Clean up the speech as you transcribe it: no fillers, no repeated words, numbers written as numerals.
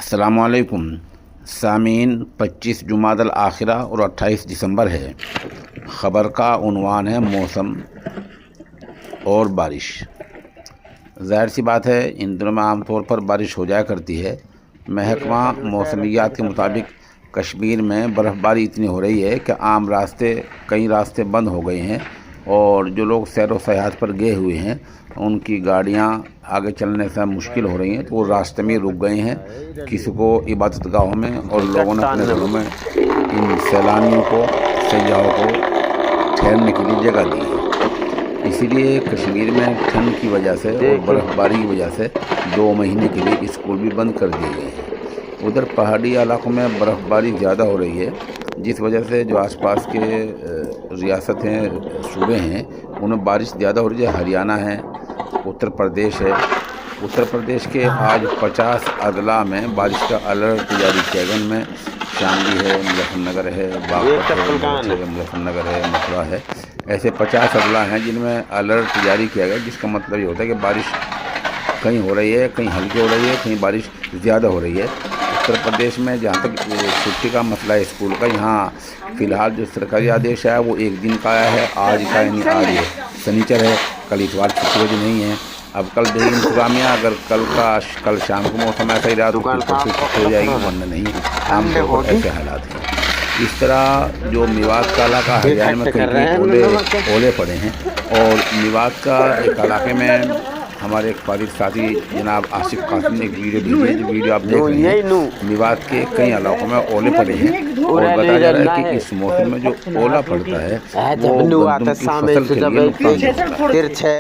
السلام علیکم سامعین، 25 جمادی الاخرہ اور 28 دسمبر ہے۔ خبر کا عنوان ہے موسم اور بارش۔ ظاہر سی بات ہے ان دنوں میں عام طور پر بارش ہو جایا کرتی ہے۔ محکمہ موسمیات کے مطابق کشمیر میں برف باری اتنی ہو رہی ہے کہ عام کئی راستے بند ہو گئے ہیں، اور جو لوگ سیر و سیاحت پر گئے ہوئے ہیں ان کی گاڑیاں آگے چلنے سے مشکل ہو رہی ہیں، تو وہ راستے میں رک گئے ہیں۔ کسی کو عبادت گاہوں میں، اور لوگوں نے اپنے گھروں میں ان سیلانیوں کو، سیاحوں کو ٹھہرنے کے لیے جگہ دی ہے۔ اسی لیے کشمیر میں ٹھنڈ کی وجہ سے اور برف باری کی وجہ سے 2 مہینے کے لیے اسکول بھی بند کر دیے گئے ہیں۔ ادھر پہاڑی علاقوں میں برف باری زیادہ ہو رہی ہے، جس وجہ سے جو آس پاس کے ریاستیں، صوبے ہیں، ان میں بارش زیادہ ہو رہی ہے۔ ہریانہ ہے، اتر پردیش ہے۔ اتر پردیش کے آج 50 اضلاع میں بارش کا الرٹ جاری کیا گیا۔ ان میں شاملی ہے، مظفر نگر ہے، باغپت ہے، مظفر نگر ہے، متھرا ہے۔ ایسے 50 اضلاع ہیں جن میں الرٹ جاری کیا گیا، جس کا مطلب یہ ہوتا ہے کہ بارش کہیں ہو رہی ہے، کہیں ہلکی ہو رہی ہے، کہیں بارش زیادہ ہو رہی ہے۔ اتر پردیش میں جہاں تک چھٹی کا مسئلہ ہے اسکول کا، یہاں فی الحال جو سرکاری آدیش ہے وہ 1 دن کا آیا ہے، آج کا، یعنی آج سنیچر ہے، کل اتوار چھٹی والی نہیں ہے۔ اب کل دیکھیں انتظامیہ، اگر کل شام کو موسم ایسا ہی رہا تو چھٹی ہو جائے گی، ورنہ نہیں۔ عام طور پر ایسے حالات ہیں۔ اس طرح جو میوات کا علاقہ ہریانہ میں کہیں اولے پڑے ہیں، اور میوات کا ایک علاقے میں ہمارے ایک فاضل ساتھی جناب آصف قاسم نے ایک ویڈیو بھیجی ہے، جو ویڈیو آپ دیکھ رہے ہیں۔ میوات کے کئی علاقوں میں اولے پڑے ہیں، اور بتایا جا رہا ہے کہ اس موسم میں جو اولا پڑتا ہے وہ گندم کی فصل کے لیے نقصان دہ ہوتا ہے۔